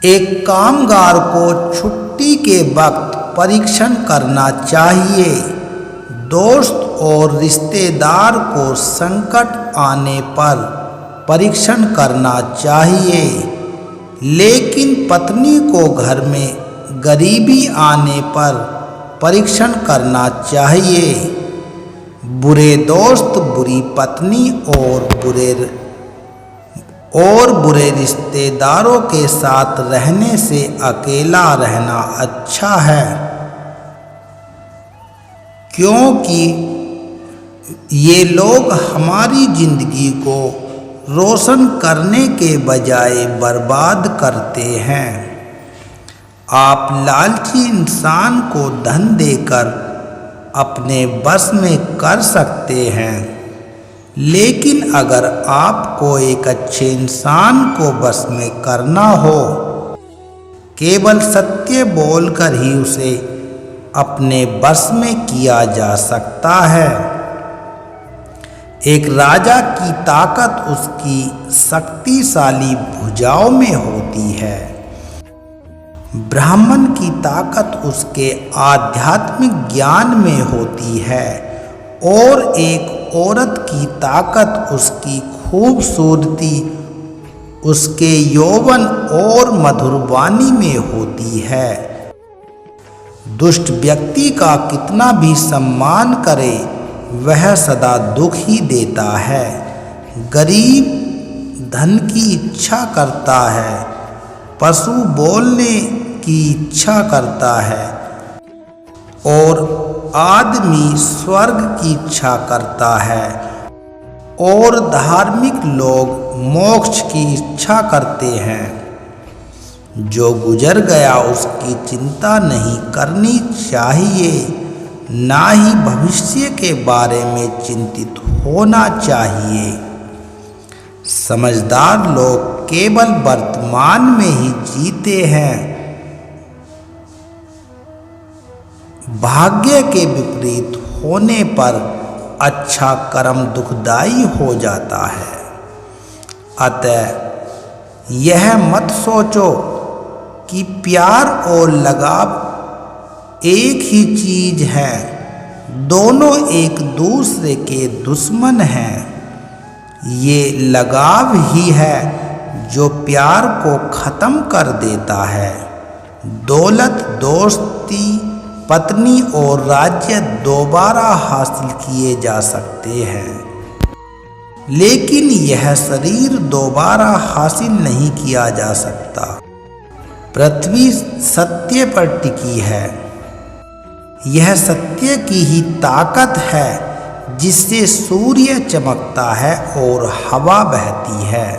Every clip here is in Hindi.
एक कामगार को छुट्टी के वक्त परीक्षण करना चाहिए। दोस्त और रिश्तेदार को संकट आने पर परीक्षण करना चाहिए, लेकिन पत्नी को घर में गरीबी आने पर परीक्षण करना चाहिए। बुरे दोस्त, बुरी पत्नी और बुरे रिश्तेदारों के साथ रहने से अकेला रहना अच्छा है, क्योंकि ये लोग हमारी जिंदगी को रोशन करने के बजाय बर्बाद करते हैं। आप लालची इंसान को धन देकर अपने बस में कर सकते हैं, लेकिन अगर आपको एक अच्छे इंसान को बस में करना हो, केवल सत्य बोलकर ही उसे अपने बस में किया जा सकता है। एक राजा की ताकत उसकी शक्तिशाली भुजाओं में होती है। ब्राह्मण की ताकत उसके आध्यात्मिक ज्ञान में होती है, और एक औरत की ताकत उसकी खूबसूरती, उसके यौवन और मधुर वाणी में होती है। दुष्ट व्यक्ति का कितना भी सम्मान करे, वह सदा दुख ही देता है। गरीब धन की इच्छा करता है, पशु बोलने की इच्छा करता है, और आदमी स्वर्ग की इच्छा करता है, और धार्मिक लोग मोक्ष की इच्छा करते हैं। जो गुजर गया उसकी चिंता नहीं करनी चाहिए, ना ही भविष्य के बारे में चिंतित होना चाहिए। समझदार लोग केवल वर्तमान में ही जीते हैं। भाग्य के विपरीत होने पर अच्छा कर्म दुखदाई हो जाता है। अतः यह मत सोचो कि प्यार और लगाव एक ही चीज है। दोनों एक दूसरे के दुश्मन हैं। ये लगाव ही है जो प्यार को खत्म कर देता है। दौलत, दोस्ती, पत्नी और राज्य दोबारा हासिल किए जा सकते हैं, लेकिन यह शरीर दोबारा हासिल नहीं किया जा सकता। पृथ्वी सत्य पर टिकी है। यह सत्य की ही ताकत है जिससे सूर्य चमकता है और हवा बहती है।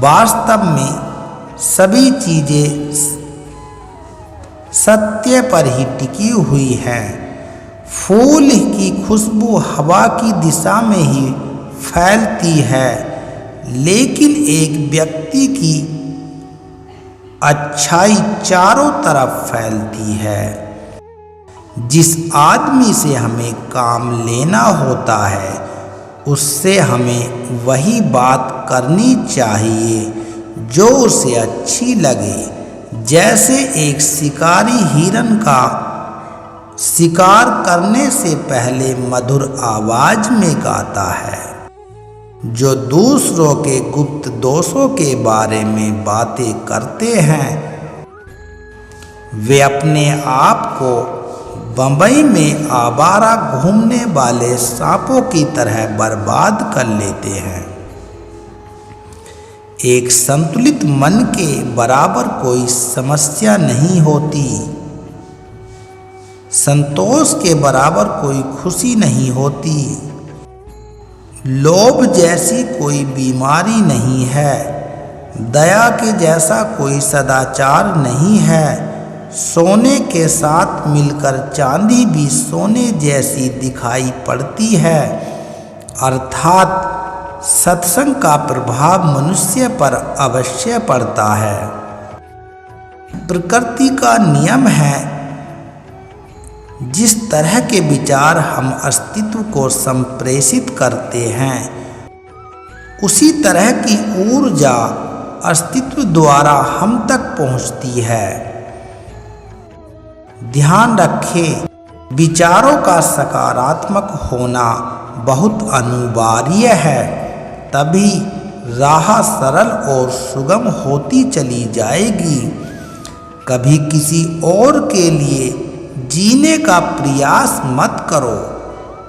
वास्तव में सभी चीजें सत्य पर ही टिकी हुई हैं। फूल की खुशबू हवा की दिशा में ही फैलती है, लेकिन एक व्यक्ति की अच्छाई चारों तरफ फैलती है। जिस आदमी से हमें काम लेना होता है, उससे हमें वही बात करनी चाहिए जो उसे अच्छी लगे। जैसे एक शिकारी हिरन का शिकार करने से पहले मधुर आवाज में गाता है, जो दूसरों के गुप्त दोषों के बारे में बातें करते हैं, वे अपने आप को बंबई में आवारा घूमने वाले सांपों की तरह बर्बाद कर लेते हैं। एक संतुलित मन के बराबर कोई समस्या नहीं होती। संतोष के बराबर कोई खुशी नहीं होती। लोभ जैसी कोई बीमारी नहीं है। दया के जैसा कोई सदाचार नहीं है। सोने के साथ मिलकर चांदी भी सोने जैसी दिखाई पड़ती है। अर्थात सत्संग का प्रभाव मनुष्य पर अवश्य पड़ता है। प्रकृति का नियम है, जिस तरह के विचार हम अस्तित्व को संप्रेषित करते हैं, उसी तरह की ऊर्जा अस्तित्व द्वारा हम तक पहुंचती है। ध्यान रखें, विचारों का सकारात्मक होना बहुत अनिवार्य है, तभी राह सरल और सुगम होती चली जाएगी। कभी किसी और के लिए जीने का प्रयास मत करो,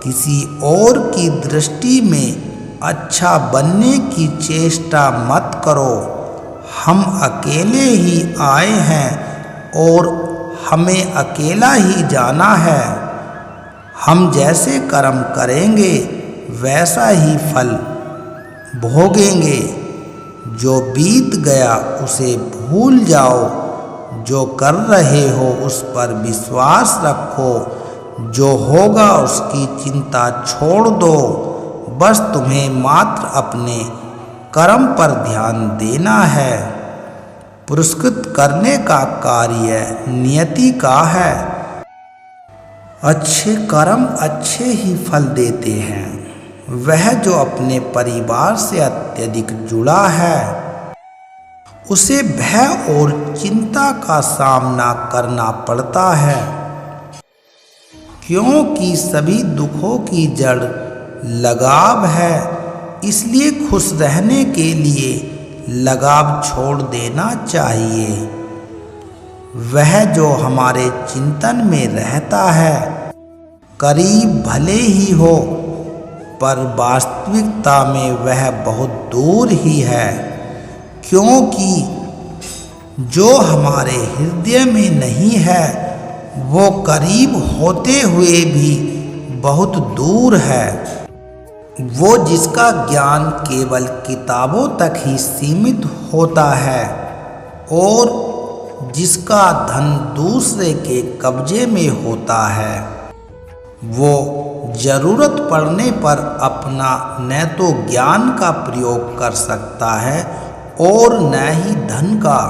किसी और की दृष्टि में अच्छा बनने की चेष्टा मत करो। हम अकेले ही आए हैं और हमें अकेला ही जाना है। हम जैसे कर्म करेंगे वैसा ही फल भोगेंगे। जो बीत गया उसे भूल जाओ, जो कर रहे हो उस पर विश्वास रखो, जो होगा उसकी चिंता छोड़ दो। बस तुम्हें मात्र अपने कर्म पर ध्यान देना है। पुरस्कृत करने का कार्य नियति का है। अच्छे कर्म अच्छे ही फल देते हैं। वह जो अपने परिवार से अत्यधिक जुड़ा है उसे भय और चिंता का सामना करना पड़ता है, क्योंकि सभी दुखों की जड़ लगाव है। इसलिए खुश रहने के लिए लगाव छोड़ देना चाहिए। वह जो हमारे चिंतन में रहता है करीब भले ही हो, पर वास्तविकता में वह बहुत दूर ही है, क्योंकि जो हमारे हृदय में नहीं है वो करीब होते हुए भी बहुत दूर है। वो जिसका ज्ञान केवल किताबों तक ही सीमित होता है और जिसका धन दूसरे के कब्जे में होता है, वो जरूरत पड़ने पर अपना न तो ज्ञान का प्रयोग कर सकता है और न ही धन का।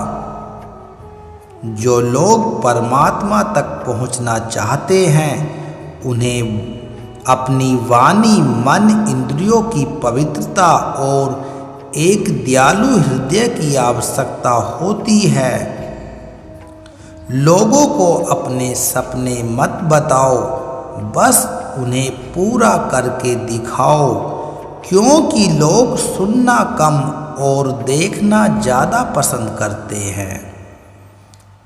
जो लोग परमात्मा तक पहुंचना चाहते हैं उन्हें अपनी वाणी, मन, इंद्रियों की पवित्रता और एक दयालु हृदय की आवश्यकता होती है। लोगों को अपने सपने मत बताओ, बस उन्हें पूरा करके दिखाओ, क्योंकि लोग सुनना कम और देखना ज़्यादा पसंद करते हैं।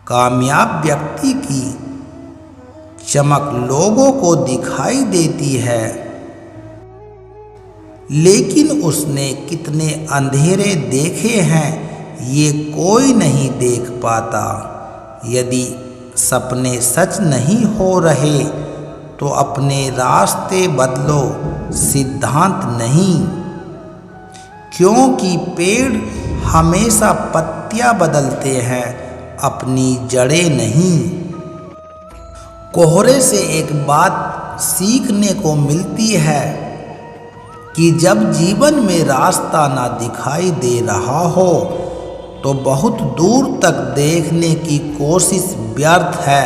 कामयाब व्यक्ति की चमक लोगों को दिखाई देती है, लेकिन उसने कितने अंधेरे देखे हैं ये कोई नहीं देख पाता। यदि सपने सच नहीं हो रहे तो अपने रास्ते बदलो, सिद्धांत नहीं, क्योंकि पेड़ हमेशा पत्तियां बदलते हैं, अपनी जड़ें नहीं। कोहरे से एक बात सीखने को मिलती है कि जब जीवन में रास्ता ना दिखाई दे रहा हो तो बहुत दूर तक देखने की कोशिश व्यर्थ है।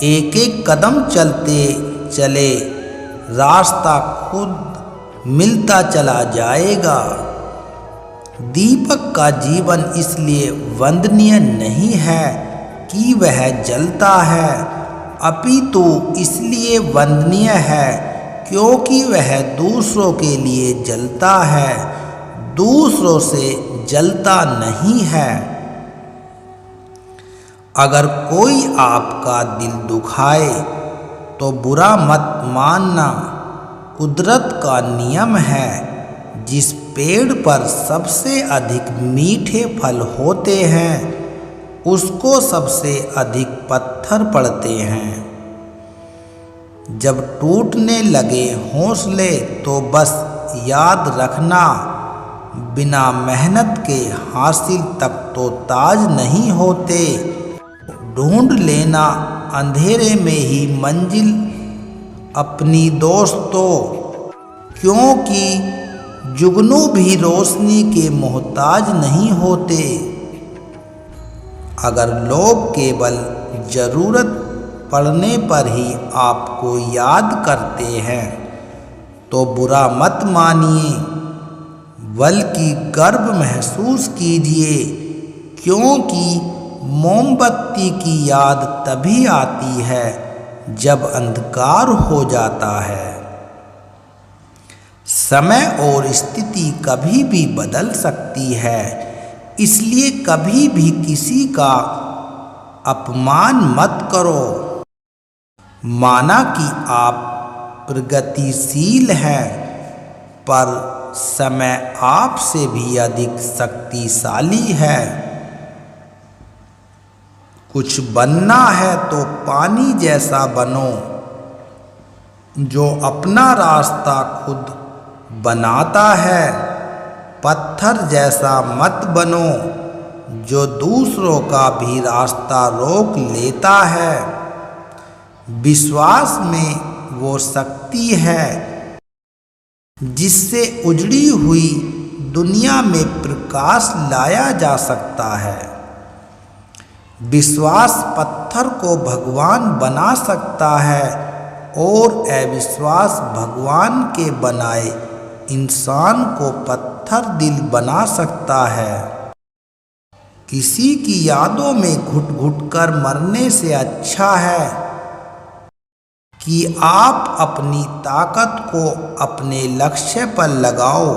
एक एक कदम चलते चले रास्ता खुद मिलता चला जाएगा। दीपक का जीवन इसलिए वंदनीय नहीं है कि वह जलता है, अपितु इसलिए वंदनीय है क्योंकि वह दूसरों के लिए जलता है, दूसरों से जलता नहीं है। अगर कोई आपका दिल दुखाए तो बुरा मत मानना, कुदरत का नियम है। जिस पेड़ पर सबसे अधिक मीठे फल होते हैं उसको सबसे अधिक पत्थर पड़ते हैं। जब टूटने लगे हौसले तो बस याद रखना, बिना मेहनत के हासिल तक तो ताज नहीं होते। ढूंढ लेना अंधेरे में ही मंजिल अपनी दोस्तों, क्योंकि जुगनू भी रोशनी के मोहताज नहीं होते। अगर लोग केवल ज़रूरत पड़ने पर ही आपको याद करते हैं तो बुरा मत मानिए, बल्कि गर्व महसूस कीजिए, क्योंकि मोमबत्ती की याद तभी आती है जब अंधकार हो जाता है। समय और स्थिति कभी भी बदल सकती है, इसलिए कभी भी किसी का अपमान मत करो। माना कि आप प्रगतिशील हैं, पर समय आपसे भी अधिक शक्तिशाली है। कुछ बनना है तो पानी जैसा बनो, जो अपना रास्ता खुद बनाता है। पत्थर जैसा मत बनो, जो दूसरों का भी रास्ता रोक लेता है। विश्वास में वो शक्ति है जिससे उजड़ी हुई दुनिया में प्रकाश लाया जा सकता है। विश्वास पत्थर को भगवान बना सकता है और अविश्वास भगवान के बनाए इंसान को पत्थर दिल बना सकता है। किसी की यादों में घुट घुट कर मरने से अच्छा है कि आप अपनी ताकत को अपने लक्ष्य पर लगाओ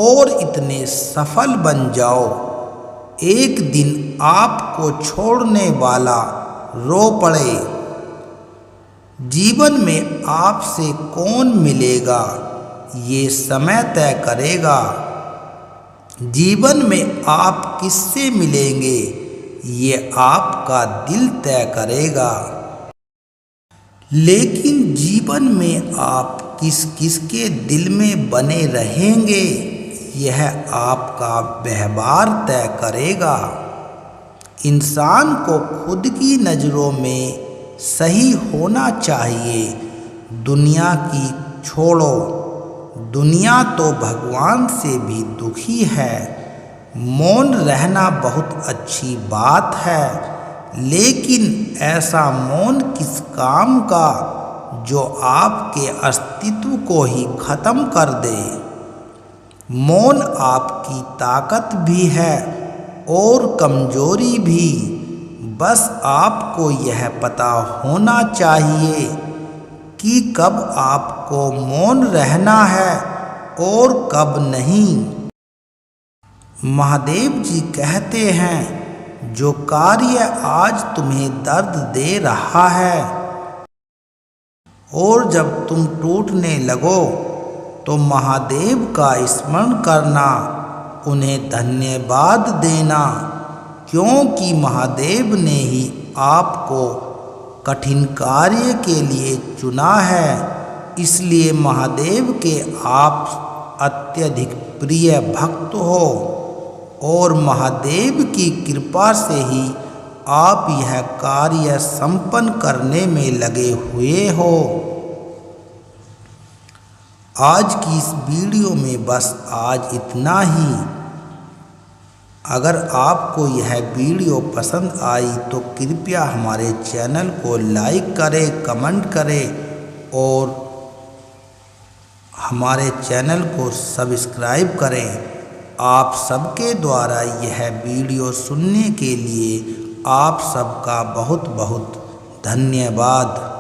और इतने सफल बन जाओ, एक दिन आपको छोड़ने वाला रो पड़े। जीवन में आपसे कौन मिलेगा ये समय तय करेगा। जीवन में आप किससे मिलेंगे ये आपका दिल तय करेगा। लेकिन जीवन में आप किस किस के दिल में बने रहेंगे यह आपका व्यवहार तय करेगा। इंसान को खुद की नज़रों में सही होना चाहिए। दुनिया की छोड़ो, दुनिया तो भगवान से भी दुखी है। मौन रहना बहुत अच्छी बात है, लेकिन ऐसा मौन किस काम का जो आपके अस्तित्व को ही खत्म कर दे। मौन आपकी ताकत भी है और कमजोरी भी। बस आपको यह पता होना चाहिए कि कब आपको मौन रहना है और कब नहीं। महादेव जी कहते हैं, जो कार्य आज तुम्हें दर्द दे रहा है और जब तुम टूटने लगो तो महादेव का स्मरण करना, उन्हें धन्यवाद देना, क्योंकि महादेव ने ही आपको कठिन कार्य के लिए चुना है। इसलिए महादेव के आप अत्यधिक प्रिय भक्त हो और महादेव की कृपा से ही आप यह कार्य संपन्न करने में लगे हुए हो। आज की इस वीडियो में बस आज इतना ही। अगर आपको यह वीडियो पसंद आई तो कृपया हमारे चैनल को लाइक करें, कमेंट करें और हमारे चैनल को सब्सक्राइब करें। आप सबके द्वारा यह वीडियो सुनने के लिए आप सबका बहुत बहुत धन्यवाद।